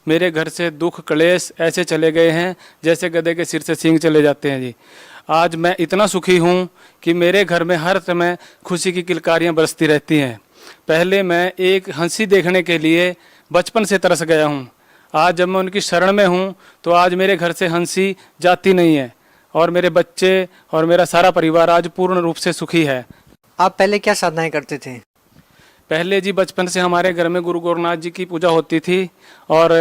मेरे घर से दुख क्लेश ऐसे चले गए हैं जैसे गधे के सिर से सींग चले जाते हैं जी। आज मैं इतना सुखी हूँ कि मेरे घर में हर समय खुशी की किलकारियाँ बरसती रहती हैं। पहले मैं एक हंसी देखने के लिए बचपन से तरस गया हूँ। आज जब मैं उनकी शरण में हूँ तो आज मेरे घर से हंसी जाती नहीं है और मेरे बच्चे और मेरा सारा परिवार आज पूर्ण रूप से सुखी है। आप पहले क्या साधनाएं करते थे? पहले जी बचपन से हमारे घर में गुरु गोरखनाथ जी की पूजा होती थी और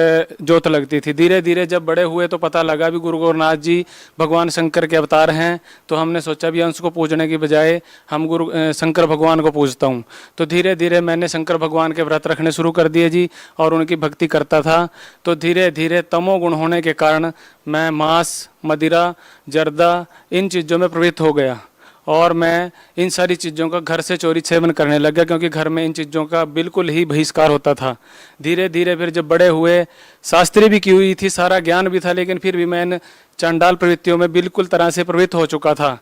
जोत लगती थी। धीरे धीरे जब बड़े हुए तो पता लगा भी गुरु गोरखनाथ जी भगवान शंकर के अवतार हैं, तो हमने सोचा भी अंश को पूजने की बजाय हम शंकर भगवान को पूजता हूँ। तो धीरे धीरे मैंने शंकर भगवान के व्रत रखने शुरू कर दिए जी और उनकी भक्ति करता था। तो धीरे धीरे तमोगुण होने के कारण मैं मांस, मदिरा, जर्दा इन चीज़ों में प्रवृत्त हो गया और मैं इन सारी चीज़ों का घर से चोरी सेवन करने लग गया, क्योंकि घर में इन चीज़ों का बिल्कुल ही बहिष्कार होता था। धीरे धीरे फिर जब बड़े हुए, शास्त्री भी की हुई थी, सारा ज्ञान भी था, लेकिन फिर भी मैं चंडाल प्रवृत्तियों में बिल्कुल तरह से प्रवृत्त हो चुका था।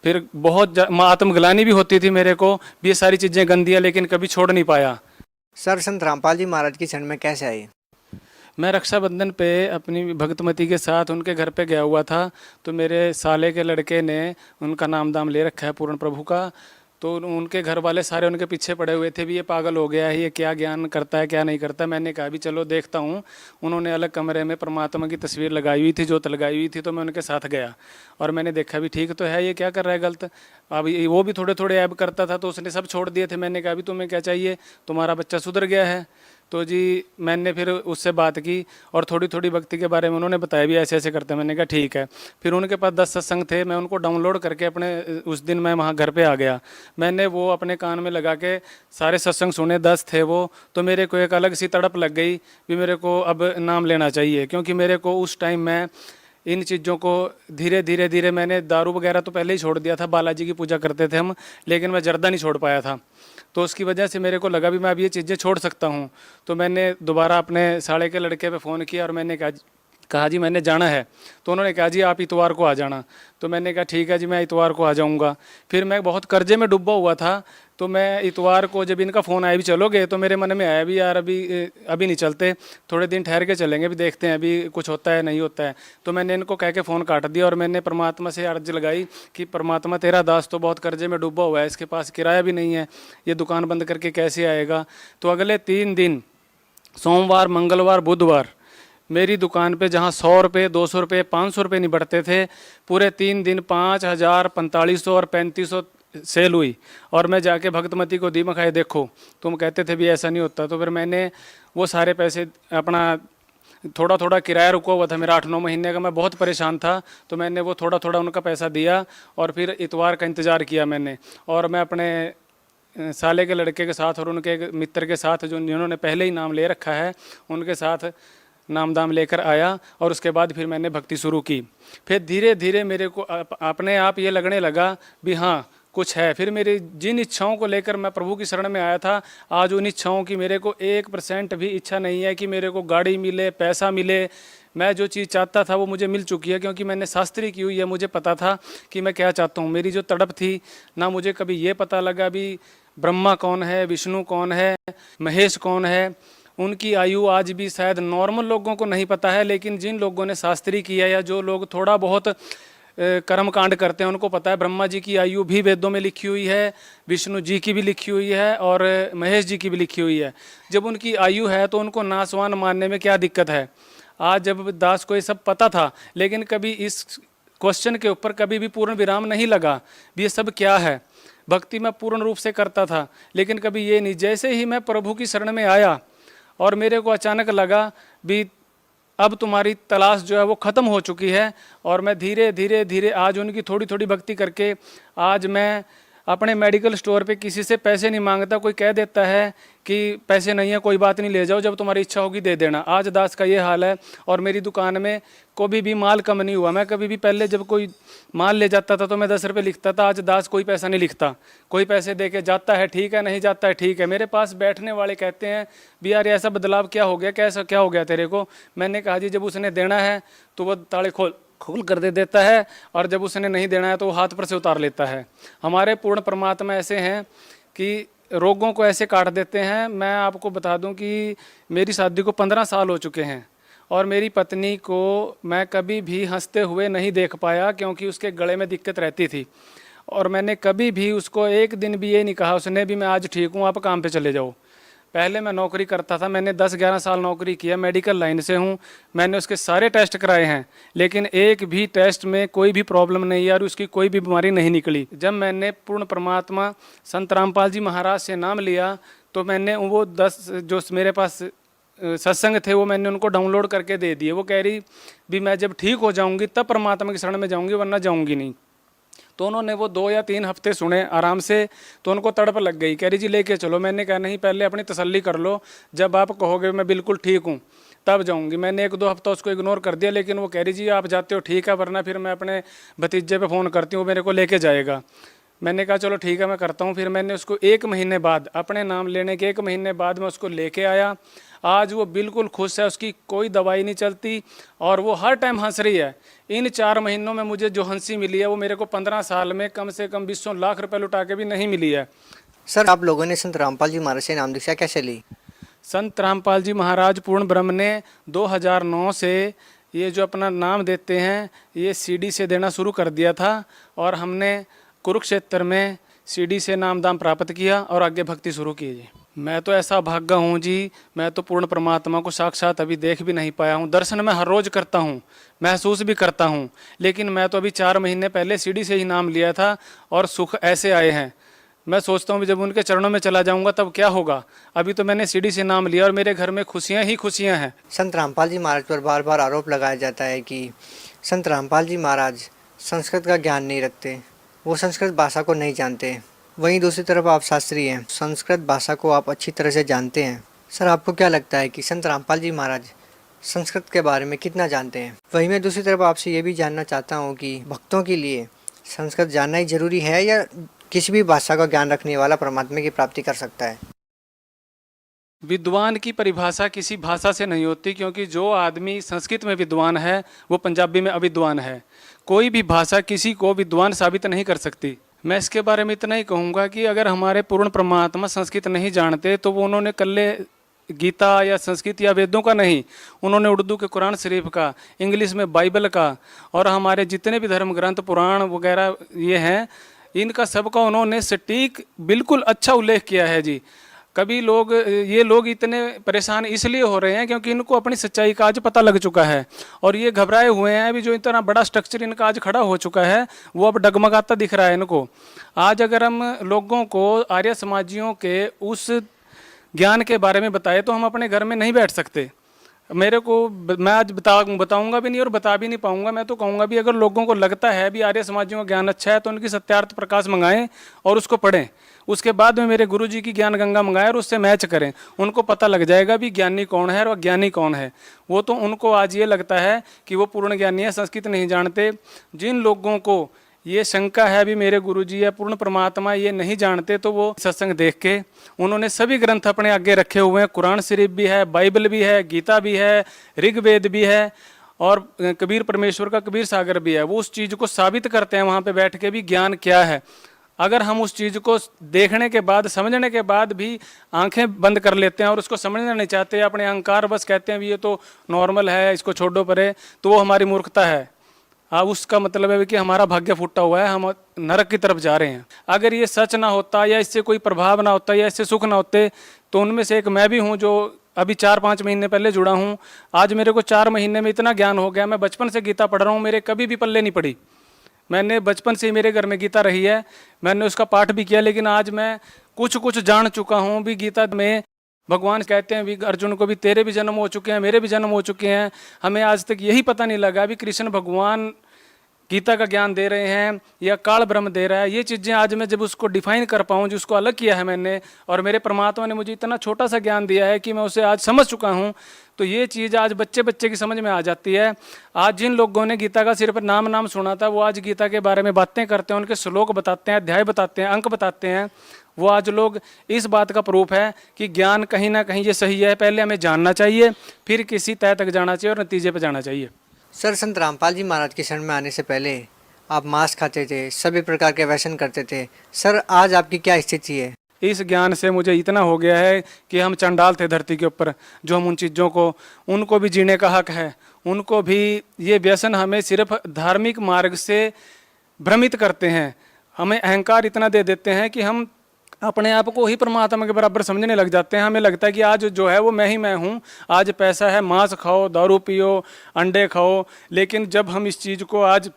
फिर बहुत आत्मग्लानि भी होती थी मेरे को भी, ये सारी चीज़ें गंदी है, लेकिन कभी छोड़ नहीं पाया। सर, संत रामपाल जी महाराज की शरण में कैसे आए? मैं रक्षाबंधन पे अपनी भक्तमती के साथ उनके घर पे गया हुआ था। तो मेरे साले के लड़के ने, उनका नाम दाम ले रखा है पूर्ण प्रभु का, तो उनके घर वाले सारे उनके पीछे पड़े हुए थे भी ये पागल हो गया है, ये क्या ज्ञान करता है क्या नहीं करता। मैंने कहा भी चलो देखता हूँ। उन्होंने अलग कमरे में परमात्मा की तस्वीर लगाई हुई थी, जोत लगाई हुई थी, तो मैं उनके साथ गया और मैंने देखा भी ठीक तो है, ये क्या कर रहा है गलत। अब वो भी थोड़े थोड़े ऐब करता था तो उसने सब छोड़ दिए थे। मैंने कहा भी तुम्हें क्या चाहिए, तुम्हारा बच्चा सुधर गया है। तो जी मैंने फिर उससे बात की और थोड़ी थोड़ी भक्ति के बारे में उन्होंने बताया भी ऐसे ऐसे करते हैं। मैंने कहा ठीक है। फिर उनके पास 10 सत्संग थे, मैं उनको डाउनलोड करके अपने उस दिन मैं वहाँ घर पे आ गया। मैंने वो अपने कान में लगा के सारे सत्संग सुने, 10 थे वो। तो मेरे को एक अलग सी तड़प लग गई भी मेरे को अब नाम लेना चाहिए, क्योंकि मेरे को उस टाइम मैं इन चीज़ों को धीरे धीरे मैंने दारू वगैरह तो पहले ही छोड़ दिया था, बालाजी की पूजा करते थे हम, लेकिन मैं जर्दा नहीं छोड़ पाया था। तो उसकी वजह से मेरे को लगा भी मैं अब ये चीज़ें छोड़ सकता हूँ। तो मैंने दोबारा अपने साले के लड़के पे फ़ोन किया और मैंने कहा जी मैंने जाना है। तो उन्होंने कहा जी आप इतवार को आ जाना। तो मैंने कहा ठीक है जी, मैं इतवार को आ जाऊँगा। फिर मैं बहुत कर्जे में डूबा हुआ था, तो मैं इतवार को जब इनका फ़ोन आया भी चलोगे, तो मेरे मन में आया भी यार अभी नहीं चलते, थोड़े दिन ठहर के चलेंगे, भी देखते हैं अभी कुछ होता है नहीं होता है। तो मैंने इनको कह के फ़ोन काट दिया और मैंने परमात्मा से अर्ज लगाई कि परमात्मा तेरा दास तो बहुत कर्जे में डूबा हुआ है, इसके पास किराया भी नहीं है, ये दुकान बंद करके कैसे आएगा। तो अगले 3 दिन सोमवार, मंगलवार, बुधवार मेरी दुकान पे जहाँ 100 रुपये, 200 रुपये, 500 रुपये नहीं बढ़ते थे, पूरे 3 दिन 5000, 4500 और 3500 सेल हुई। और मैं जाके भक्तमती को दी, मखाए देखो तुम कहते थे भी ऐसा नहीं होता। तो फिर मैंने वो सारे पैसे अपना, थोड़ा थोड़ा किराया रुका हुआ था मेरा 8-9 महीने का, मैं बहुत परेशान था, तो मैंने वो थोड़ा थोड़ा उनका पैसा दिया और फिर इतवार का इंतज़ार किया मैंने। और मैं अपने साले के लड़के के साथ और उनके मित्र के साथ, जो जिन्होंने पहले ही नाम ले रखा है, उनके साथ नाम दाम लेकर आया और उसके बाद फिर मैंने भक्ति शुरू की। फिर धीरे धीरे मेरे को अपने आप ये लगने लगा भी हाँ कुछ है। फिर मेरी जिन इच्छाओं को लेकर मैं प्रभु की शरण में आया था, आज उन इच्छाओं की मेरे को 1% भी इच्छा नहीं है कि मेरे को गाड़ी मिले, पैसा मिले। मैं जो चीज़ चाहता था वो मुझे मिल चुकी है, क्योंकि मैंने शास्त्री की हुई है, मुझे पता था कि मैं क्या चाहता हूँ। मेरी जो तड़प थी ना, मुझे कभी ये पता लगा भी ब्रह्मा कौन है, विष्णु कौन है, महेश कौन है। उनकी आयु आज भी शायद नॉर्मल लोगों को नहीं पता है, लेकिन जिन लोगों ने शास्त्री किया या जो लोग थोड़ा बहुत कर्म कांड करते हैं उनको पता है। ब्रह्मा जी की आयु भी वेदों में लिखी हुई है, विष्णु जी की भी लिखी हुई है और महेश जी की भी लिखी हुई है। जब उनकी आयु है तो उनको नासवान मानने में क्या दिक्कत है। आज जब दास को ये सब पता था, लेकिन कभी इस क्वेश्चन के ऊपर कभी भी पूर्ण विराम नहीं लगा भी ये सब क्या है। भक्ति मैं पूर्ण रूप से करता था, लेकिन कभी ये नहीं। जैसे ही मैं प्रभु की शरण में आया और मेरे को अचानक लगा भी अब तुम्हारी तलाश जो है वो ख़त्म हो चुकी है, और मैं धीरे धीरे धीरे आज उनकी थोड़ी थोड़ी भक्ति करके आज मैं अपने मेडिकल स्टोर पे किसी से पैसे नहीं मांगता। कोई कह देता है कि पैसे नहीं है कोई बात नहीं, ले जाओ, जब तुम्हारी इच्छा होगी दे देना। आज दास का ये हाल है। और मेरी दुकान में कभी भी माल कम नहीं हुआ। मैं कभी भी पहले जब कोई माल ले जाता था तो मैं 10 रुपये लिखता था, आज दास कोई पैसा नहीं लिखता। कोई पैसे दे के जाता है ठीक है, नहीं जाता है ठीक है। मेरे पास बैठने वाले कहते हैं भी यार ऐसा बदलाव क्या हो गया, कैसा क्या हो गया तेरे को। मैंने कहा जी जब उसने देना है तो वो ताले खोल कर दे देता है, और जब उसने नहीं देना है तो वो हाथ पर से उतार लेता है। हमारे पूर्ण परमात्मा ऐसे हैं कि रोगों को ऐसे काट देते हैं। मैं आपको बता दूं कि मेरी शादी को 15 साल हो चुके हैं और मेरी पत्नी को मैं कभी भी हंसते हुए नहीं देख पाया, क्योंकि उसके गले में दिक्कत रहती थी। और मैंने कभी भी उसको एक दिन भी ये नहीं कहा उसने भी मैं आज ठीक हूँ, आप काम पे चले जाओ। पहले मैं नौकरी करता था, मैंने 10-11 साल नौकरी किया, मेडिकल लाइन से हूँ। मैंने उसके सारे टेस्ट कराए हैं, लेकिन एक भी टेस्ट में कोई भी प्रॉब्लम नहीं है और उसकी कोई भी बीमारी नहीं निकली। जब मैंने पूर्ण परमात्मा संत रामपाल जी महाराज से नाम लिया तो मैंने वो 10 जो मेरे पास सत्संग थे वो मैंने उनको डाउनलोड करके दे दिए। वो कह रही भी मैं जब ठीक हो जाऊंगी तब परमात्मा की शरण में जाऊंगी, वरना जाऊंगी नहीं। तो उन्होंने वो 2 या 3 हफ्ते सुने आराम से, तो उनको तड़प लग गई। कह रही जी लेके चलो। मैंने कहा नहीं, पहले अपनी तसल्ली कर लो, जब आप कहोगे मैं बिल्कुल ठीक हूँ तब जाऊंगी। मैंने 1-2 हफ्ता उसको इग्नोर कर दिया, लेकिन वो कह रही जी आप जाते हो ठीक है, वरना फिर मैं अपने भतीजे पे फ़ोन करती हूँ, वो मेरे को लेके जाएगा। मैंने कहा चलो ठीक है मैं करता हूँ। फिर मैंने उसको 1 महीने बाद, अपने नाम लेने के 1 महीने बाद मैं उसको लेके आया। आज वो बिल्कुल खुश है, उसकी कोई दवाई नहीं चलती और वो हर टाइम हंस रही है। इन 4 महीनों में मुझे जो हंसी मिली है वो मेरे को 15 साल में कम से कम 20 लाख रुपए लुटा के भी नहीं मिली है। सर आप लोगों ने संत रामपाल जी महाराज से नाम दीक्षा कैसे ली? संत रामपाल जी महाराज पूर्ण ब्रह्म ने 2009 से ये जो अपना नाम देते हैं ये सीडी से देना शुरू कर दिया था और हमने कुरुक्षेत्र में सीडी से नाम दाम प्राप्त किया और आगे भक्ति शुरू की जी। मैं तो ऐसा भाग्य हूँ जी, मैं तो पूर्ण परमात्मा को साक्षात अभी देख भी नहीं पाया हूँ। दर्शन मैं हर रोज़ करता हूँ, महसूस भी करता हूँ, लेकिन मैं तो अभी 4 महीने पहले सीडी से ही नाम लिया था और सुख ऐसे आए हैं। मैं सोचता हूँ जब उनके चरणों में चला जाऊँगा तब क्या होगा। अभी तो मैंने सीडी से नाम लिया और मेरे घर में खुशियाँ ही खुशियाँ हैं। संत रामपाल जी महाराज पर बार बार आरोप लगाया जाता है कि संत रामपाल जी महाराज संस्कृत का ज्ञान नहीं रखते, वो संस्कृत भाषा को नहीं जानते। वहीं दूसरी तरफ आप शास्त्री हैं, संस्कृत भाषा को आप अच्छी तरह से जानते हैं। सर आपको क्या लगता है कि संत रामपाल जी महाराज संस्कृत के बारे में कितना जानते हैं? वहीं मैं दूसरी तरफ आपसे ये भी जानना चाहता हूँ कि भक्तों के लिए संस्कृत जानना ही जरूरी है या किसी भी भाषा का ज्ञान रखने वाला परमात्मा की प्राप्ति कर सकता है? विद्वान की परिभाषा किसी भाषा से नहीं होती, क्योंकि जो आदमी संस्कृत में विद्वान है वो पंजाबी में अविद्वान है। कोई भी भाषा किसी को विद्वान साबित नहीं कर सकती। मैं इसके बारे में इतना ही कहूँगा कि अगर हमारे पूर्ण परमात्मा संस्कृत नहीं जानते तो वो उन्होंने कल्ले गीता या संस्कृत या वेदों का नहीं, उन्होंने उर्दू के कुरान शरीफ का, इंग्लिश में बाइबल का और हमारे जितने भी धर्म ग्रंथ पुराण वगैरह ये हैं इनका सबका उन्होंने सटीक बिल्कुल अच्छा उल्लेख किया है जी। कभी ये लोग इतने परेशान इसलिए हो रहे हैं क्योंकि इनको अपनी सच्चाई का आज पता लग चुका है और ये घबराए हुए हैं। अभी जो इतना बड़ा स्ट्रक्चर इनका आज खड़ा हो चुका है वो अब डगमगाता दिख रहा है इनको। आज अगर हम लोगों को आर्य समाजियों के उस ज्ञान के बारे में बताए तो हम अपने घर में नहीं बैठ सकते। मैं आज बताऊंगा भी नहीं और बता भी नहीं पाऊंगा। मैं तो कहूँगा भी अगर लोगों को लगता है भी आर्य समाजियों का ज्ञान अच्छा है तो उनकी सत्यार्थ प्रकाश मंगाएं और उसको पढ़ें। उसके बाद में मेरे गुरुजी की ज्ञान गंगा मंगाएं और उससे मैच करें। उनको पता लग जाएगा भी ज्ञानी कौन है और अज्ञानी कौन है। वो तो उनको आज ये लगता है कि वो पूर्ण ज्ञानी है, संस्कृत नहीं जानते। जिन लोगों को ये शंका है भी मेरे गुरुजी या पूर्ण परमात्मा ये नहीं जानते तो वो सत्संग देख के उन्होंने सभी ग्रंथ अपने आगे रखे हुए हैं। कुरान शरीफ भी है, बाइबल भी है, गीता भी है, ऋग्वेद भी है और कबीर परमेश्वर का कबीर सागर भी है। वो उस चीज़ को साबित करते हैं वहाँ पे बैठ के भी ज्ञान क्या है। अगर हम उस चीज़ को देखने के बाद समझने के बाद भी आंखें बंद कर लेते हैं और उसको समझना नहीं चाहते, अपने अहंकार बस कहते हैं भी ये तो नॉर्मल है इसको छोड़ो परे, तो वो हमारी मूर्खता है। अब उसका मतलब है कि हमारा भाग्य फूटा हुआ है, हम नरक की तरफ जा रहे हैं। अगर ये सच ना होता या इससे कोई प्रभाव ना होता या इससे सुख ना होते तो उनमें से एक मैं भी हूँ जो अभी 4-5 महीने पहले जुड़ा हूँ। आज मेरे को 4 महीने में इतना ज्ञान हो गया, मैं बचपन से गीता पढ़ रहा हूँ, मेरे कभी भी पल्ले नहीं पड़ी। मैंने बचपन से ही मेरे घर में गीता रही है, मैंने उसका पाठ भी किया, लेकिन आज मैं कुछ जान चुका हूँ भी। गीता में भगवान कहते हैं भी अर्जुन को भी तेरे भी जन्म हो चुके हैं, मेरे भी जन्म हो चुके हैं। हमें आज तक यही पता नहीं लगा भी कृष्ण भगवान गीता का ज्ञान दे रहे हैं या काल ब्रह्म दे रहा है। ये चीज़ें आज मैं जब उसको डिफाइन कर पाऊँ, जो उसको अलग किया है मैंने, और मेरे परमात्मा ने मुझे इतना छोटा सा ज्ञान दिया है कि मैं उसे आज समझ चुका हूँ, तो ये चीज़ आज बच्चे की समझ में आ जाती है। आज जिन लोगों ने गीता का सिर्फ नाम सुना था वो आज गीता के बारे में बातें करते हैं, उनके श्लोक बताते हैं, अध्याय बताते हैं, अंक बताते हैं। वो आज लोग इस बात का प्रूफ है कि ज्ञान कहीं ना कहीं ये सही है। पहले हमें जानना चाहिए, फिर किसी तय तक जाना चाहिए और नतीजे पर जाना चाहिए। सर संत रामपाल जी महाराज की शरण में आने से पहले आप मांस खाते थे, सभी प्रकार के व्यसन करते थे। सर आज आपकी क्या स्थिति है? इस ज्ञान से मुझे इतना हो गया है कि हम चंडाल थे धरती के ऊपर, जो हम उन चीज़ों को, उनको भी जीने का हक है, उनको भी ये व्यसन हमें सिर्फ धार्मिक मार्ग से भ्रमित करते हैं, हमें अहंकार इतना दे देते हैं कि हम अपने आप को ही परमात्मा के बराबर समझने लग जाते हैं। हमें लगता है कि आज जो है वो मैं ही मैं हूँ, आज पैसा है, मांस खाओ, दारू पियो, अंडे खाओ। लेकिन जब हम इस चीज़ को, आज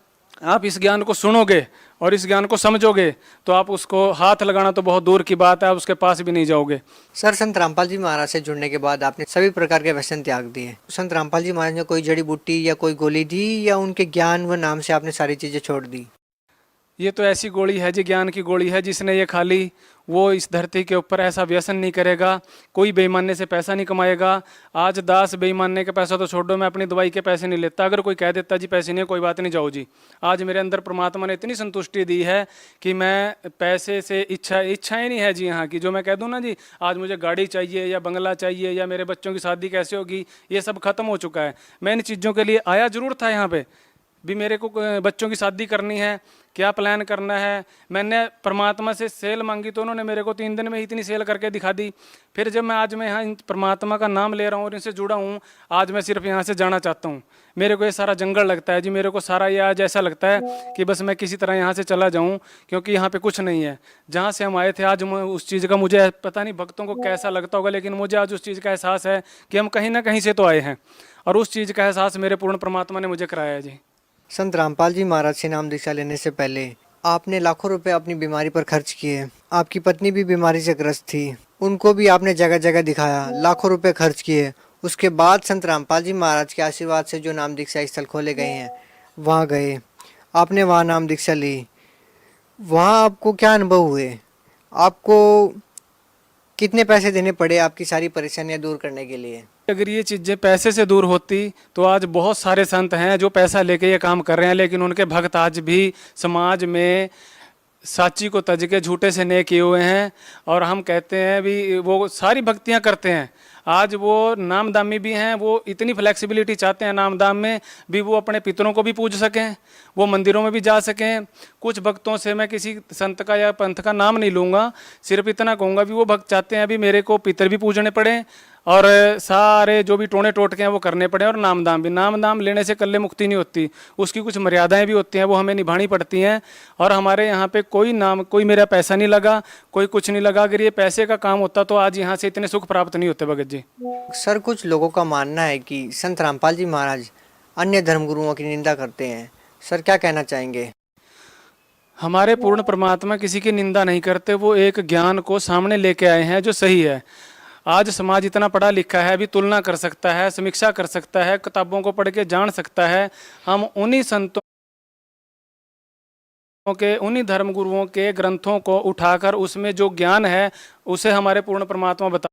आप इस ज्ञान को सुनोगे और इस ज्ञान को समझोगे तो आप उसको हाथ लगाना तो बहुत दूर की बात है, आप उसके पास भी नहीं जाओगे। सर, संत रामपाल जी महाराज से जुड़ने के बाद आपने सभी प्रकार के व्यसन त्याग दिए। संत रामपाल जी महाराज ने कोई जड़ी बूटी या कोई गोली दी, या उनके ज्ञान व नाम से आपने सारी चीज़ें छोड़ दी? ये तो ऐसी गोली है जी, ज्ञान की गोली है, जिसने ये खा ली वो इस धरती के ऊपर ऐसा व्यसन नहीं करेगा, कोई बेईमानने से पैसा नहीं कमाएगा। आज दास बेईमानने का पैसा तो छोड़ दो, मैं अपनी दवाई के पैसे नहीं लेता। अगर कोई कह देता जी पैसे नहीं, कोई बात नहीं, जाओ जी। आज मेरे अंदर परमात्मा ने इतनी संतुष्टि दी है कि मैं पैसे से इच्छाएं नहीं है जी यहाँ की, जो मैं कह दूँ ना जी आज मुझे गाड़ी चाहिए या बंगला चाहिए या मेरे बच्चों की शादी कैसे होगी, ये सब खत्म हो चुका है। मैं इन चीज़ों के लिए आया जरूर था यहाँ पे भी, मेरे को बच्चों की शादी करनी है, क्या प्लान करना है। मैंने परमात्मा से सेल मांगी तो उन्होंने मेरे को 3 दिन में ही इतनी सेल करके दिखा दी। फिर जब मैं आज मैं यहाँ परमात्मा का नाम ले रहा हूँ और इनसे जुड़ा हूँ, आज मैं सिर्फ यहाँ से जाना चाहता हूँ। मेरे को ये सारा जंगल लगता है जी, मेरे को सारा ये आज ऐसा लगता है कि बस मैं किसी तरह यहाँ से चला जाऊँ, क्योंकि यहाँ पे कुछ नहीं है। जहाँ से हम आए थे आज उस चीज़ का, मुझे पता नहीं भक्तों को कैसा लगता होगा, लेकिन मुझे आज उस चीज़ का एहसास है कि हम कहीं ना कहीं से तो आए हैं, और उस चीज़ का एहसास मेरे पूर्ण परमात्मा ने मुझे कराया है जी। संत रामपाल जी महाराज से नाम दीक्षा लेने से पहले आपने लाखों रुपए अपनी बीमारी पर खर्च किए। आपकी पत्नी भी बीमारी से ग्रस्त थी, उनको भी आपने जगह जगह दिखाया, लाखों रुपए खर्च किए। उसके बाद संत रामपाल जी महाराज के आशीर्वाद से जो नाम दीक्षा स्थल खोले गए हैं, वहाँ गए, आपने वहाँ नाम दीक्षा ली। वहाँ आपको क्या अनुभव हुए? आपको कितने पैसे देने पड़े आपकी सारी परेशानियाँ दूर करने के लिए? अगर ये चीज़ें पैसे से दूर होती तो आज बहुत सारे संत हैं जो पैसा लेके ये काम कर रहे हैं, लेकिन उनके भक्त आज भी समाज में साची को तज के झूठे से नेक किए हुए हैं। और हम कहते हैं भी वो सारी भक्तियां करते हैं, आज वो नामदामी भी हैं, वो इतनी फ्लेक्सिबिलिटी चाहते हैं नामदाम में भी, वो अपने पितरों को भी पूज सकें, वो मंदिरों में भी जा सकें। कुछ भक्तों से मैं किसी संत का या पंथ का नाम नहीं लूँगा, सिर्फ इतना कहूँगा भी वो भक्त चाहते हैं अभी मेरे को पितर भी पूजने पड़े और सारे जो भी टोने टोटके हैं वो करने पड़े, और नामदाम भी। नामदाम लेने से कल्ले मुक्ति नहीं होती, उसकी कुछ मर्यादाएं भी होती हैं, वो हमें निभानी पड़ती हैं। और हमारे यहाँ पे कोई मेरा पैसा नहीं लगा, कोई कुछ नहीं लगा। अगर ये पैसे का काम होता तो आज यहाँ से इतने सुख प्राप्त नहीं होते भगत जी। सर, कुछ लोगों का मानना है कि संत रामपाल जी महाराज अन्य धर्मगुरुओं की निंदा करते हैं। सर, क्या कहना चाहेंगे? हमारे पूर्ण परमात्मा किसी की निंदा नहीं करते, वो एक ज्ञान को सामने लेके आए हैं जो सही है। आज समाज इतना पढ़ा लिखा है, अभी तुलना कर सकता है, समीक्षा कर सकता है, किताबों को पढ़ के जान सकता है। हम उन्हीं संतों के, उन्हीं धर्मगुरुओं के ग्रंथों को उठाकर उसमें जो ज्ञान है उसे हमारे पूर्ण परमात्मा बता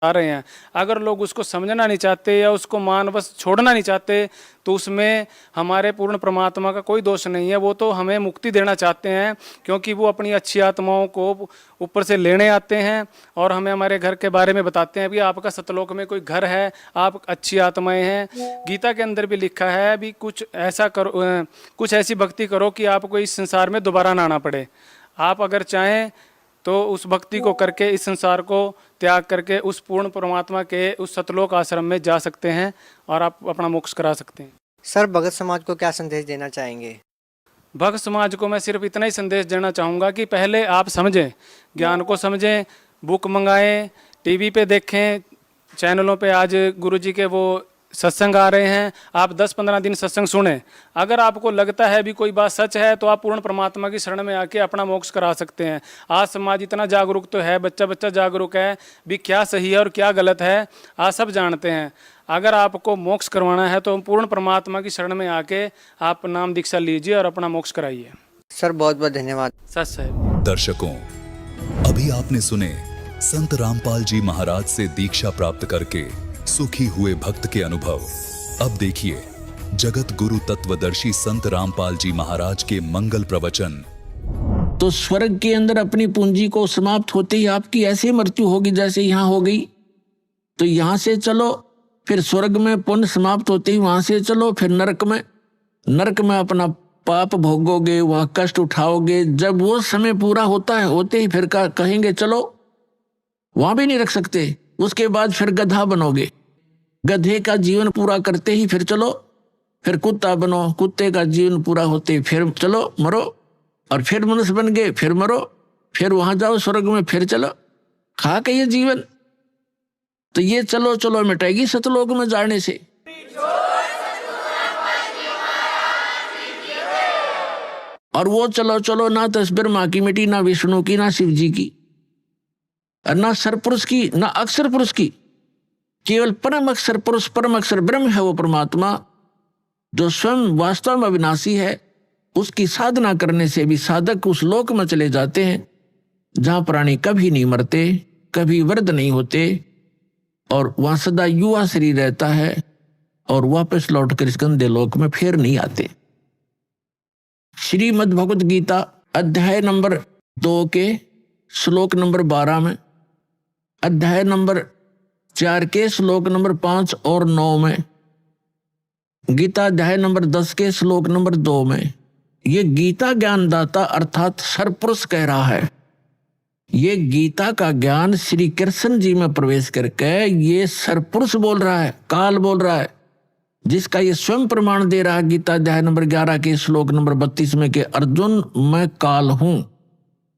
रहे हैं। अगर लोग उसको समझना नहीं चाहते या उसको बस छोड़ना नहीं चाहते तो उसमें हमारे पूर्ण परमात्मा का कोई दोष नहीं है। वो तो हमें मुक्ति देना चाहते हैं, क्योंकि वो अपनी अच्छी आत्माओं को ऊपर से लेने आते हैं और हमें हमारे घर के बारे में बताते हैं भी आपका सतलोक में कोई घर है, आप अच्छी आत्माएं हैं। गीता के अंदर भी लिखा है भी कुछ ऐसा करो, कुछ ऐसी भक्ति करो कि आपको इस संसार में दोबारा ना आना पड़े। आप अगर चाहें तो उस भक्ति को करके इस संसार को त्याग करके उस पूर्ण परमात्मा के उस सतलोक आश्रम में जा सकते हैं और आप अपना मोक्ष करा सकते हैं। सर, भगत समाज को क्या संदेश देना चाहेंगे? भक्त समाज को मैं सिर्फ इतना ही संदेश देना चाहूँगा कि पहले आप समझें, ज्ञान को समझें, बुक मंगाएं, टीवी पे देखें, चैनलों पे आज गुरुजी के वो सत्संग आ रहे हैं, आप 10-15 दिन सत्संग सुने। अगर आपको लगता है भी कोई बात सच है तो आप पूर्ण परमात्मा की शरण में आके अपना मोक्ष करा सकते हैं। आज समाज इतना जागरूक तो है, बच्चा बच्चा जागरूक है भी, क्या सही है और क्या गलत है आज सब जानते हैं। अगर आपको मोक्ष करवाना है तो पूर्ण परमात्मा की शरण में आके आप नाम दीक्षा लीजिए और अपना मोक्ष कराइए। सर, बहुत बहुत धन्यवाद। सच साहब। दर्शकों, अभी आपने सुने संत रामपाल जी महाराज से दीक्षा प्राप्त करके सुखी हुए भक्त के अनुभव। अब देखिए जगत गुरु तत्वदर्शी संत रामपाल जी महाराज के मंगल प्रवचन। तो स्वर्ग के अंदर अपनी पूंजी को समाप्त होते ही आपकी ऐसी मृत्यु होगी जैसे यहाँ हो गई। तो यहाँ से चलो, फिर स्वर्ग में पुण्य समाप्त होते ही वहां से चलो, फिर नरक में अपना पाप भोगोगे, वहां कष्ट उठाओगे। जब वो समय पूरा होता है, होते ही फिर कहेंगे चलो, वहां भी नहीं रख सकते। उसके बाद फिर गधा बनोगे, गधे का जीवन पूरा करते ही फिर चलो, फिर कुत्ता बनो, कुत्ते का जीवन पूरा होते फिर चलो मरो, और फिर मनुष्य बन गए फिर मरो, फिर वहां जाओ स्वर्ग में, फिर चलो। खा के ये जीवन, तो ये चलो चलो मिटेगी सतलोक में जाने से। और वो चलो चलो ना तो ब्रह्मा की मिटी, ना विष्णु की, ना शिव जी की, और ना सरपुरुष की, ना अक्षर पुरुष की। केवल परम अक्षर पुरुष, परम अक्षर ब्रह्म है वो परमात्मा, जो स्वयं वास्तव में अविनाशी है। उसकी साधना करने से भी साधक उस लोक में चले जाते हैं जहां प्राणी कभी नहीं मरते, कभी वृद्ध नहीं होते, और वहां सदा युवा शरीर रहता है, और वापस लौटकर इस गंदे लोक में फिर नहीं आते। श्रीमद् भगवत गीता अध्याय नंबर 2 के श्लोक नंबर 12 में, अध्याय नंबर 4 के श्लोक नंबर 5 और 9 में, गीता अध्याय नंबर 10 के श्लोक नंबर 2 में, ये गीता ज्ञानदाता अर्थात सरपुरुष कह रहा है। ये गीता का ज्ञान श्री कृष्ण जी में प्रवेश करके ये सरपुरुष बोल रहा है, काल बोल रहा है, जिसका ये स्वयं प्रमाण दे रहा है गीता अध्याय नंबर 11 के श्लोक नंबर 32 में कि अर्जुन मैं काल हूं,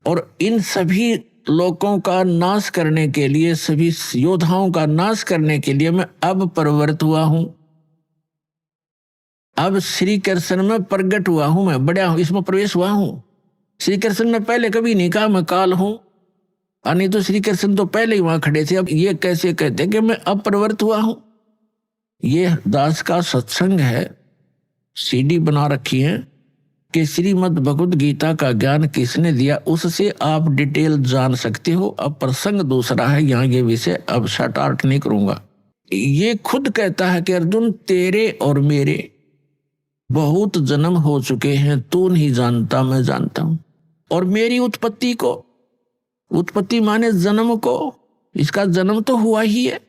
और इन सभी लोकों का नाश करने के लिए, सभी योद्धाओं का नाश करने के लिए मैं अब प्रवृत्त हुआ हूं। अब श्री कृष्ण में प्रकट हुआ हूं, मैं बड़ा हूं, इसमें प्रवेश हुआ हूं। श्री कृष्ण ने पहले कभी नहीं कहा मैं काल हूं, नहीं तो श्री कृष्ण तो पहले ही वहां खड़े थे। अब ये कैसे कहते हैं कि मैं अब प्रवृत्त हुआ हूं? ये दास का सत्संग है, सीडी बना रखी है कि श्रीमद् भगवद गीता का ज्ञान किसने दिया, उससे आप डिटेल जान सकते हो। अब प्रसंग दूसरा है, यहाँ ये विषय अब शटार्ट नहीं करूंगा। ये खुद कहता है कि अर्जुन तेरे और मेरे बहुत जन्म हो चुके हैं, तू नहीं जानता मैं जानता हूं। और मेरी उत्पत्ति को, उत्पत्ति माने जन्म को, इसका जन्म तो हुआ ही है,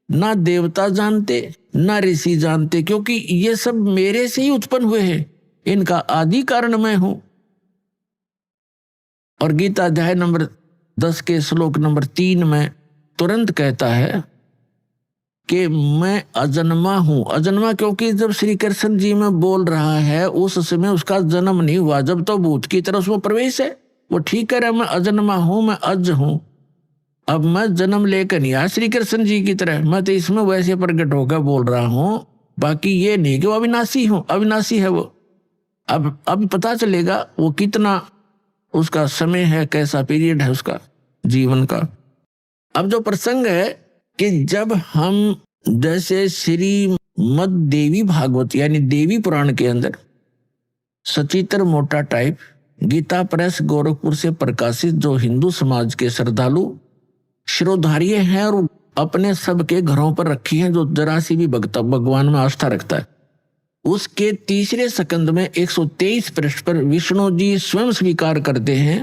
ना देवता जानते ना ऋषि जानते, क्योंकि ये सब मेरे से ही उत्पन्न हुए हैं, इनका आदि कारण मैं हूं। और गीता अध्याय नंबर 10 के श्लोक नंबर 3 में तुरंत कहता है कि मैं अजन्मा हूं। अजन्मा क्योंकि जब श्री कृष्ण जी में बोल रहा है उस समय उसका जन्म नहीं हुआ, जब तो भूत की तरह उसमें प्रवेश है। वो ठीक कह रहा है मैं अजन्मा हूं, मैं अज हूं। अब मैं जन्म लेकर नहीं आया श्री कृष्ण जी की तरह, मैं तो इसमें वैसे प्रकट होकर बोल रहा हूं। बाकी ये नहीं कि वो अविनाशी हूं, अविनाशी है वो। अब पता चलेगा वो कितना उसका समय है, कैसा पीरियड है उसका जीवन का। अब जो प्रसंग है कि जब हम जैसे श्रीमद् देवी भागवत यानी देवी पुराण के अंदर सचित्र मोटा टाइप गीता प्रेस गोरखपुर से प्रकाशित, जो हिंदू समाज के श्रद्धालु शिरोधार्य हैं और अपने सबके घरों पर रखी हैं, जो जरा सी भी भगवान में आस्था रखता है, उसके तीसरे सकंद में 123 पृष्ठ पर विष्णु जी स्वयं स्वीकार करते हैं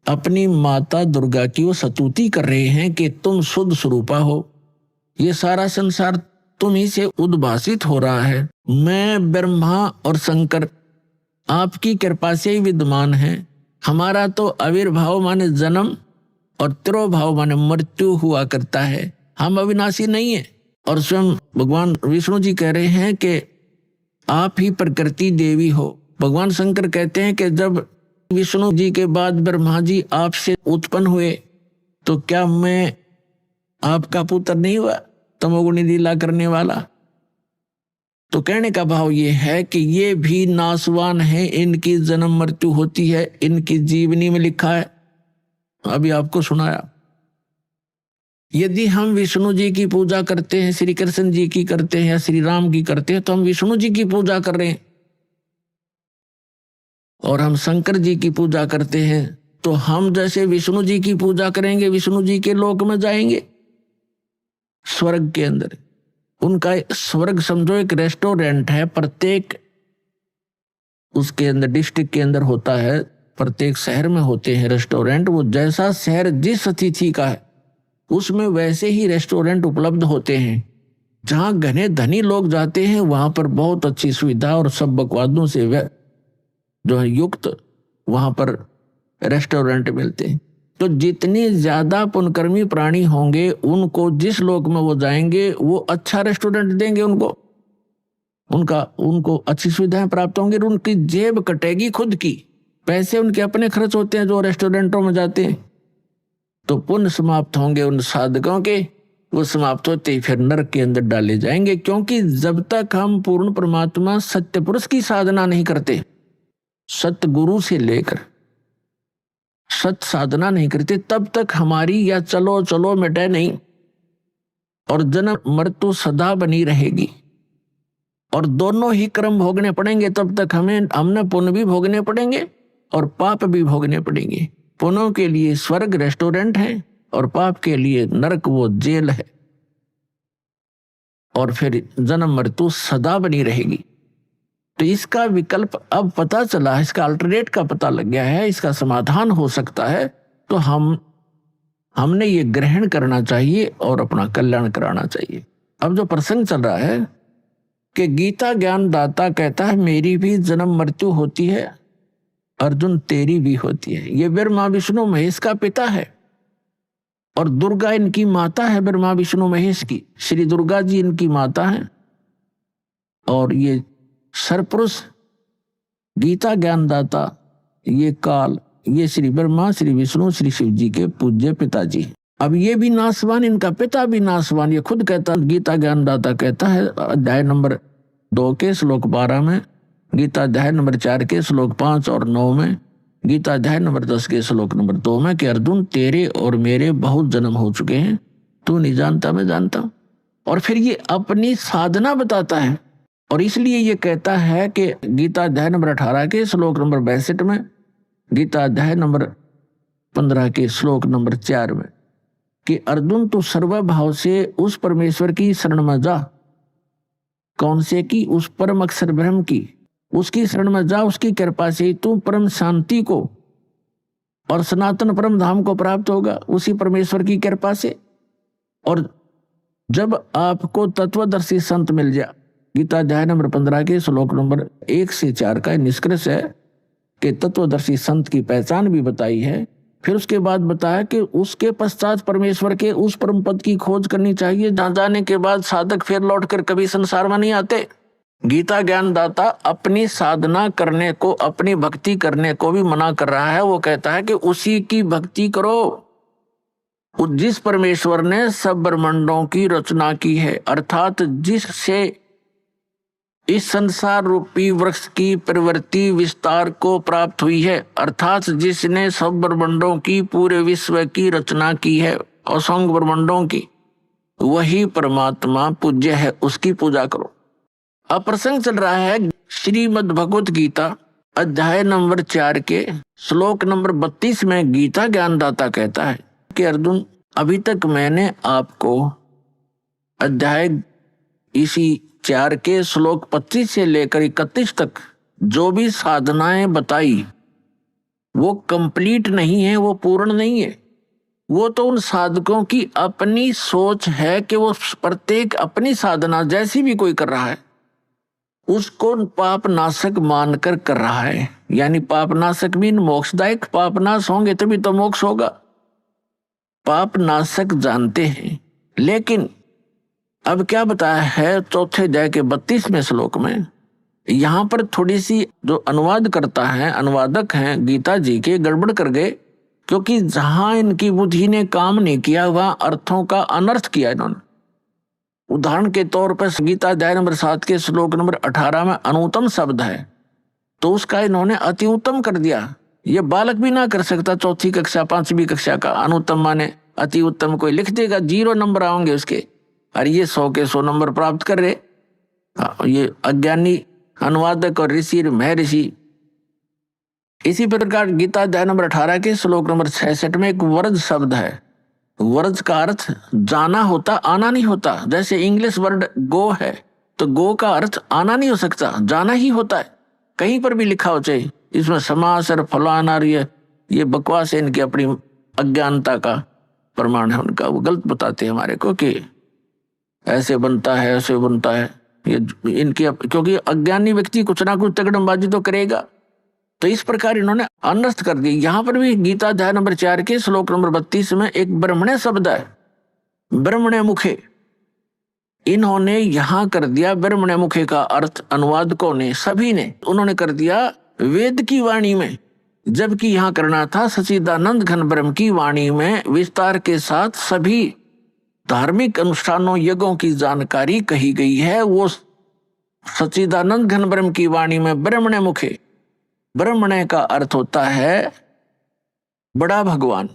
अपनी माता दुर्गा की। वो स्तुति कर रहे हैं कि तुम शुद्ध स्वरूपा हो, ये सारा संसार तुम ही से उद्भासित हो रहा है। मैं ब्रह्मा और शंकर आपकी कृपा से ही विद्यमान है। हमारा तो आविर्भाव माने जन्म और तिरोभाव माने मृत्यु हुआ करता है, हम अविनाशी नहीं है। और स्वयं भगवान विष्णु जी कह रहे हैं कि आप ही प्रकृति देवी हो। भगवान शंकर कहते हैं कि जब विष्णु जी के बाद ब्रह्मा जी आपसे उत्पन्न हुए तो क्या मैं आपका पुत्र नहीं हुआ, तमोगुणी लीला करने वाला? तो कहने का भाव ये है कि ये भी नासवान है, इनकी जन्म मृत्यु होती है, इनकी जीवनी में लिखा है, अभी आपको सुनाया। यदि हम विष्णु जी की पूजा करते हैं, श्री कृष्ण जी की करते हैं या श्री राम की करते हैं, तो हम विष्णु जी की पूजा कर रहे हैं। और हम शंकर जी की पूजा करते हैं तो हम जैसे विष्णु जी की पूजा करेंगे, विष्णु जी के लोक में जाएंगे, स्वर्ग के अंदर। उनका स्वर्ग समझो एक रेस्टोरेंट है, प्रत्येक उसके अंदर डिस्ट्रिक्ट के अंदर होता है, प्रत्येक शहर में होते हैं रेस्टोरेंट। वो जैसा शहर जिस अतिथि का है उसमें वैसे ही रेस्टोरेंट उपलब्ध होते हैं। जहां घने धनी लोग जाते हैं वहां पर बहुत अच्छी सुविधा और सब बकवादों से जो है युक्त, वहां पर रेस्टोरेंट मिलते हैं। तो जितने ज्यादा पुण्यकर्मी प्राणी होंगे उनको जिस लोक में वो जाएंगे वो अच्छा रेस्टोरेंट देंगे, उनको अच्छी सुविधाएं प्राप्त होंगी, उनकी जेब कटेगी खुद की, पैसे उनके अपने खर्च होते हैं जो रेस्टोरेंटों में जाते हैं। तो पुण्य समाप्त होंगे उन साधकों के, वो समाप्त होते ही फिर नरक के अंदर डाले जाएंगे। क्योंकि जब तक हम पूर्ण परमात्मा सत्य पुरुष की साधना नहीं करते, सत्य गुरु से लेकर सत्य साधना नहीं करते, तब तक हमारी या चलो चलो मिटे नहीं, और जन्म मृत्यु सदा बनी रहेगी। और दोनों ही कर्म भोगने पड़ेंगे, तब तक हमने पुण्य भी भोगने पड़ेंगे और पाप भी भोगने पड़ेंगे। पुण्यों के लिए स्वर्ग रेस्टोरेंट है और पाप के लिए नरक वो जेल है, और फिर जन्म मृत्यु सदा बनी रहेगी। तो इसका विकल्प अब पता चला, इसका अल्टरनेट का पता लग गया है, इसका समाधान हो सकता है। तो हमने ये ग्रहण करना चाहिए और अपना कल्याण कराना चाहिए। अब जो प्रसंग चल रहा है कि गीता ज्ञान दाता कहता है मेरी भी जन्म मृत्यु होती है, अर्जुन तेरी भी होती है। ये ब्रह्मा विष्णु महेश का पिता है और दुर्गा इनकी माता है, ब्रह्मा विष्णु महेश की। श्री दुर्गा जी इनकी माता है और ये सरपुरुष गीता ज्ञानदाता, ये काल, ये श्री ब्रह्मा श्री विष्णु श्री शिव जी के पूज्य पिताजी। अब ये भी नासवान, इनका पिता भी नासवान। ये खुद कहता, गीता ज्ञानदाता कहता है अध्याय नंबर 2 के श्लोक 12 में, गीता अध्याय नंबर 4 के श्लोक 5 और 9 में, गीता अध्याय नंबर 10 के श्लोक नंबर 2 में कि अर्जुन तेरे और मेरे बहुत जन्म हो चुके हैं, तू नहीं जानता मैं जानता हूं। और फिर ये अपनी साधना बताता है, और इसलिए ये कहता है कि गीता अध्याय नंबर 18 के श्लोक नंबर 62 में, गीता अध्याय नंबर 15 के श्लोक नंबर 4 में कि अर्जुन तू सर्वभाव से उस परमेश्वर की शरण में जा। कौन से की? उस परम अक्षर ब्रह्म की, उसकी शरण में जा। उसकी कृपा से तू परम शांति को और सनातन परम धाम को प्राप्त होगा, उसी परमेश्वर की कृपा से। और जब आपको तत्वदर्शी संत मिल जाए, गीता अध्याय नंबर 15 के श्लोक नंबर 1 से 4 का निष्कर्ष है कि तत्वदर्शी संत की पहचान भी बताई है। फिर उसके बाद बताया कि उसके पश्चात परमेश्वर के उस परम पद की खोज करनी चाहिए, जहां जाने के बाद साधक फिर लौटकर कभी संसार में नहीं आते। गीता ज्ञानदाता अपनी साधना करने को, अपनी भक्ति करने को भी मना कर रहा है। वो कहता है कि उसी की भक्ति करो जिस परमेश्वर ने सब ब्रह्मांडों की रचना की है, अर्थात जिससे इस संसार रूपी वृक्ष की प्रवृत्ति विस्तार को प्राप्त हुई है, अर्थात जिसने सब ब्रह्मांडों की, पूरे विश्व की रचना की है, असंख्य ब्रह्मांडों की, वही परमात्मा पूज्य है, उसकी पूजा करो। अब प्रसंग चल रहा है श्रीमद् भगवत गीता अध्याय नंबर 4 के श्लोक नंबर 32 में गीता ज्ञानदाता कहता है कि अर्जुन अभी तक मैंने आपको अध्याय इसी 4 के श्लोक 25 से लेकर 31 तक जो भी साधनाएं बताई वो कंप्लीट नहीं है, वो पूर्ण नहीं है। वो तो उन साधकों की अपनी सोच है कि वो प्रत्येक अपनी साधना जैसी भी कोई कर रहा है उसको पाप नाशक मानकर कर रहा है। यानी पाप नाशक भी मोक्षदायक, पाप नाश होंगे तभी तो मोक्ष होगा। पाप नाशक जानते हैं, लेकिन अब क्या बताया है चौथे अध्याय के 32वें श्लोक में, यहां पर थोड़ी सी जो अनुवाद करता है, अनुवादक हैं गीता जी के, गड़बड़ कर गए, क्योंकि जहां इनकी बुद्धि ने काम नहीं किया वहां अर्थों का अनर्थ किया इन्होंने। उदाहरण के तौर पर गीता अध्याय नंबर 7 के श्लोक नंबर 18 में अनुत्तम शब्द है, तो उसका इन्होंने अति उत्तम कर दिया। ये बालक भी ना कर सकता, 4वीं कक्षा 5वीं कक्षा का। अनुत्तम माने अति उत्तम, कोई लिख देगा 0 नंबर आएंगे उसके, और ये 100 के 100 नंबर प्राप्त कर रहे। ये अज्ञानी अनुवादक और ऋषि महर्षि। इसी प्रकार गीता अध्याय नंबर 18 के श्लोक नंबर 66 में एक वर्ज शब्द है। वर्ज का अर्थ जाना होता, आना नहीं होता। जैसे इंग्लिश वर्ड गो है, तो गो का अर्थ आना नहीं हो सकता, जाना ही होता है। कहीं पर भी लिखा हो चाहे इसमें समास और फलाना और ये बकवास है, इनकी अपनी अज्ञानता का प्रमाण है उनका। वो गलत बताते हैं हमारे को कि ऐसे बनता है ऐसे बनता है। ये इनकी, क्योंकि अज्ञानी व्यक्ति कुछ ना कुछ तगड़मबाजी तो करेगा। तो इस प्रकार इन्होंने अनर्थ कर दिया। यहां पर भी गीता अध्याय नंबर 4 के श्लोक नंबर 32 में एक ब्रह्मणे शब्द है, ब्रह्मणे मुखे। इन्होंने यहां कर दिया ब्रह्मणे मुखे का अर्थ, अनुवादकों ने, सभी ने, उन्होंने कर दिया वेद की वाणी में, जबकि यहां करना था सच्चिदानंद घन ब्रह्म की वाणी में विस्तार के साथ सभी धार्मिक अनुष्ठानों यज्ञों की जानकारी कही गई है। वो सच्चिदानंद घन ब्रह्म की वाणी में ब्रह्मणे मुखे, ब्रह्मणे का अर्थ होता है बड़ा भगवान।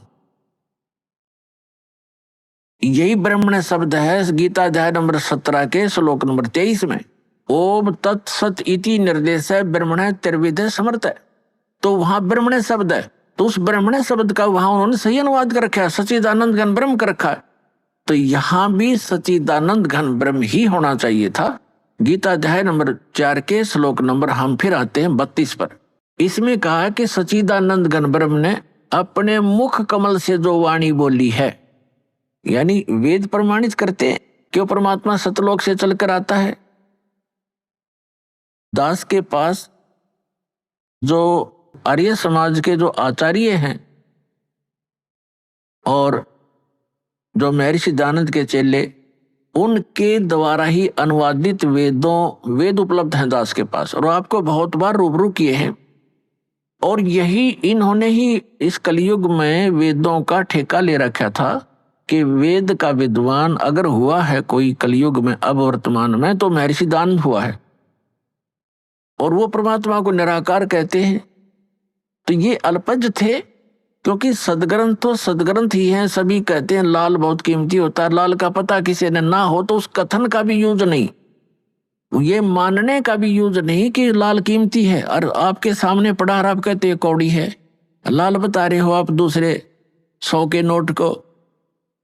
यही ब्रह्मणे शब्द है गीता अध्याय नंबर 17 के श्लोक नंबर 23 में, ओम तत्सत इति निर्देश है ब्रह्मणे त्रिविध समर्थ है। तो वहां ब्रह्मणे शब्द है, तो उस ब्रह्मणे शब्द का वहां उन्होंने सही अनुवाद कर रखा है, सच्चिदानंद घन ब्रह्म कर रखा है। तो यहां भी सच्चिदानंद घन ब्रह्म ही होना चाहिए था। गीता अध्याय नंबर 4 के श्लोक नंबर, हम फिर आते हैं 32 पर। इसमें कहा कि सच्चिदानंद घन ब्रह्म ने अपने मुख कमल से जो वाणी बोली है, यानी वेद प्रमाणित करते हैं कि वो परमात्मा सतलोक से चलकर आता है। दास के पास जो आर्य समाज के जो आचार्य हैं और जो महर्षि दयानंद के चेले, उनके द्वारा ही अनुवादित वेद उपलब्ध हैं दास के पास, और आपको बहुत बार रूबरू किए हैं। और यही इन्होंने ही इस कलयुग में वेदों का ठेका ले रखा था कि वेद का विद्वान अगर हुआ है कोई कलयुग में, अब वर्तमान में, तो महर्षि दयानंद हुआ है, और वो परमात्मा को निराकार कहते हैं। तो ये अल्पज थे, क्योंकि सदग्रंथ तो सदग्रंथ ही हैं। सभी कहते हैं लाल बहुत कीमती होता है, लाल का पता किसी ने ना हो तो उस कथन का भी यूज नहीं, ये मानने का भी यूज नहीं कि लाल कीमती है। और आपके सामने पड़ा और आप कहते कौड़ी है, लाल बता रहे हो आप दूसरे 100 के नोट को,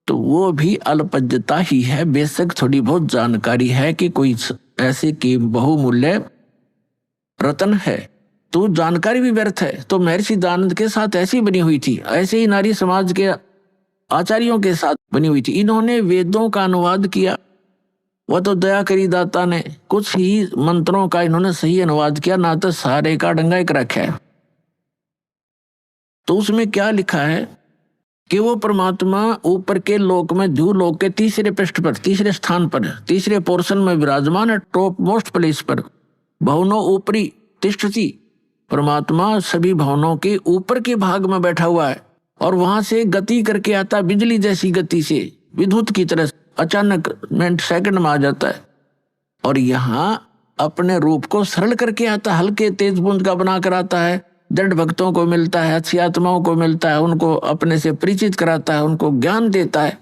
तो वो भी अल्पज्यता ही है। बेशक थोड़ी बहुत जानकारी है कि कोई ऐसे की बहुमूल्य रतन है, तो जानकारी भी व्यर्थ है। तो महर्षि दयानंद के साथ ऐसी बनी हुई थी, ऐसे ही नारी समाज के आचार्यों के साथ बनी हुई थी। इन्होंने वेदों का अनुवाद किया, वह तो दया करी दाता ने कुछ ही मंत्रों का इन्होंने सही अनुवाद किया, ना तो सारे का डंगा एक रखा है। तो उसमें क्या लिखा है कि वो परमात्मा ऊपर के लोक में, ध्रुव लोक के तीसरे पृष्ठ पर, तीसरे स्थान पर, तीसरे पोर्शन में विराजमान है, टॉप मोस्ट प्लेस पर, भवनों ऊपरी तिष्ठति। परमात्मा सभी भवनों के ऊपर के भाग में बैठा हुआ है, और वहां से गति करके आता, बिजली जैसी गति से, विद्युत की तरह अचानक मिनट सेकंड में आ जाता है। और यहाँ अपने रूप को सरल करके आता, हल्के तेज बूंद का बनाकर आता है, दृढ़ भक्तों को मिलता है, अच्छी आत्माओं को मिलता है, उनको अपने से परिचित कराता है, उनको ज्ञान देता है।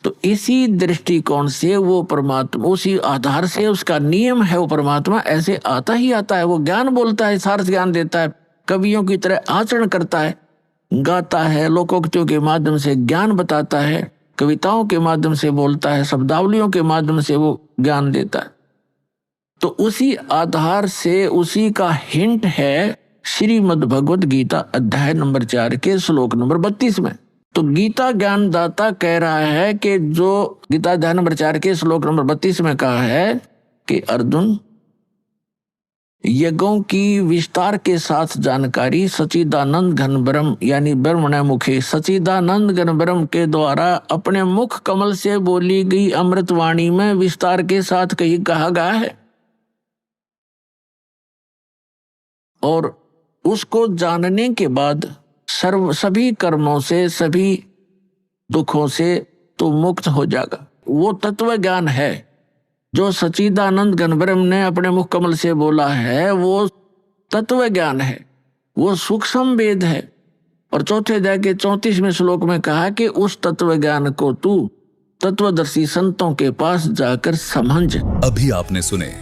तो इसी दृष्टिकोण से वो परमात्मा, उसी आधार से उसका नियम है, वो परमात्मा ऐसे आता ही आता है। वो ज्ञान बोलता है, सार्थ ज्ञान देता है, कवियों की तरह आचरण करता है, गाता है, लोकोक्तियों के माध्यम से ज्ञान बताता है, कविताओं के माध्यम से बोलता है, शब्दावलियों के माध्यम से वो ज्ञान देता है। तो उसी आधार से उसी का हिंट है श्रीमद् भगवद गीता अध्याय नंबर 4 के श्लोक नंबर 32 में। तो गीता ज्ञानदाता कह रहा है कि जो गीता अध्याय नंबर 4 के श्लोक नंबर 32 में कहा है कि अर्जुन, यज्ञों की विस्तार के साथ जानकारी सच्चिदानंद घन ब्रह्म यानी ब्रह्मणे मुखे, सच्चिदानंद घन ब्रह्म के द्वारा अपने मुख कमल से बोली गई अमृतवाणी में विस्तार के साथ कहीं कहा गया है। और उसको जानने के बाद सभी कर्मों से, सभी दुखों से तो मुक्त हो जाएगा। वो तत्व ज्ञान है जो सच्चिदानंद घन ब्रह्म ने अपने मुख कमल से बोला है, वो तत्व ज्ञान है, वो सूक्ष्म वेद है। और चौथे अध्याय के 34वें श्लोक में कहा कि उस तत्व ज्ञान को तू तत्वदर्शी संतों के पास जाकर समझ। अभी आपने सुने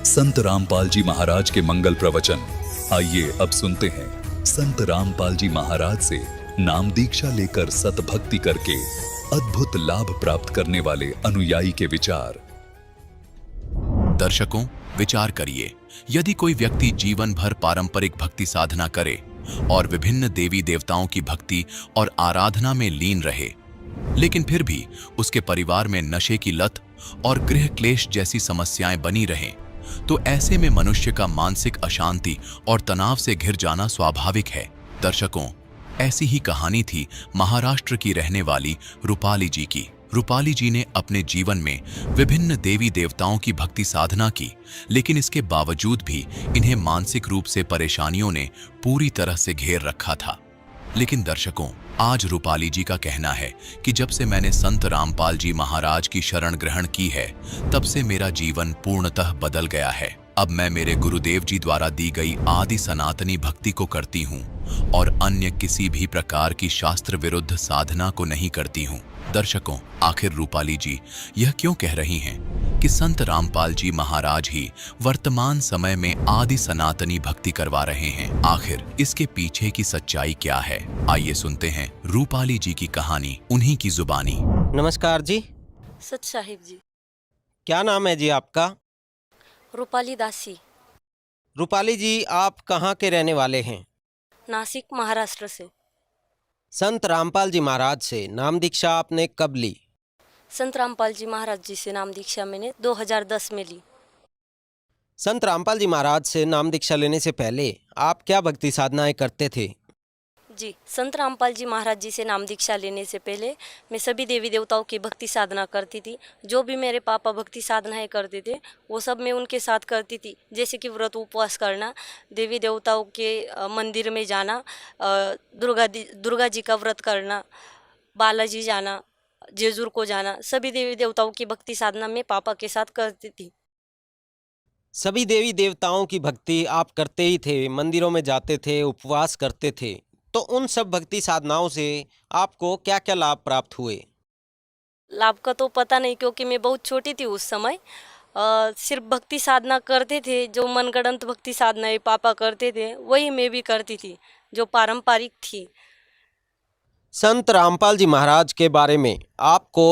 संत रामपाल जी महाराज के मंगल प्रवचन। आइए अब सुनते हैं संत रामपाल जी महाराज से नाम दीक्षा लेकर सतभक्ति करके अद्भुत लाभ प्राप्त करने वाले अनुयायी के विचार। दर्शकों, विचार करिए, यदि कोई व्यक्ति जीवन भर पारंपरिक भक्ति साधना करे और विभिन्न देवी देवताओं की भक्ति और आराधना में लीन रहे, लेकिन फिर भी उसके परिवार में नशे की लत और गृह क्लेश जैसी समस्याएं बनी रहें, तो ऐसे में मनुष्य का मानसिक अशांति और तनाव से घिर जाना स्वाभाविक है। दर्शकों, ऐसी ही कहानी थी महाराष्ट्र की रहने वाली रूपाली जी की। रूपाली जी ने अपने जीवन में विभिन्न देवी देवताओं की भक्ति साधना की, लेकिन इसके बावजूद भी इन्हें मानसिक रूप से परेशानियों ने पूरी तरह से घेर रखा था। लेकिन दर्शकों, आज रूपाली जी का कहना है कि जब से मैंने संत रामपाल जी महाराज की शरण ग्रहण की है, तब से मेरा जीवन पूर्णतः बदल गया है। अब मैं मेरे गुरुदेव जी द्वारा दी गई आदि सनातनी भक्ति को करती हूँ और अन्य किसी भी प्रकार की शास्त्र विरुद्ध साधना को नहीं करती हूँ। दर्शकों, आखिर रूपाली जी यह क्यों कह रही हैं कि संत रामपाल जी महाराज ही वर्तमान समय में आदि सनातनी भक्ति करवा रहे हैं? आखिर इसके पीछे की सच्चाई क्या है? आइए सुनते हैं रूपाली जी की कहानी उन्हीं की जुबानी। नमस्कार जी। सच साहिब जी। क्या नाम है जी आपका? रूपाली दासी। रूपाली जी, आप कहाँ के रहने वाले हैं? नासिक, महाराष्ट्र से। संत रामपाल जी महाराज से नाम दीक्षा आपने कब ली? संत रामपाल जी महाराज जी से नाम दीक्षा मैंने 2010 में ली। संत रामपाल जी महाराज से नाम दीक्षा लेने से पहले आप क्या भक्ति साधनाएं करते थे? जी, संत रामपाल जी महाराज जी से नाम दीक्षा लेने से पहले मैं सभी देवी देवताओं की भक्ति साधना करती थी। जो भी मेरे पापा भक्ति साधनाएं करते थे वो सब मैं उनके साथ करती थी, जैसे कि व्रत उपवास करना, देवी देवताओं के मंदिर में जाना, दुर्गा जी का व्रत करना, बालाजी जाना, जेजूर को जाना, सभी देवी देवताओं की भक्ति साधना मैं पापा के साथ करती थी। सभी देवी देवताओं की भक्ति आप करते ही थे, मंदिरों में जाते थे, उपवास करते थे, तो उन सब भक्ति साधनाओं से आपको क्या क्या लाभ प्राप्त हुए? लाभ का तो पता नहीं, क्योंकि मैं बहुत छोटी थी उस समय। सिर्फ भक्ति साधना करते थे, जो मनगढ़ंत भक्ति साधनाएं पापा करते थे वही मैं भी करती थी, जो पारंपरिक थी। संत रामपाल जी महाराज के बारे में आपको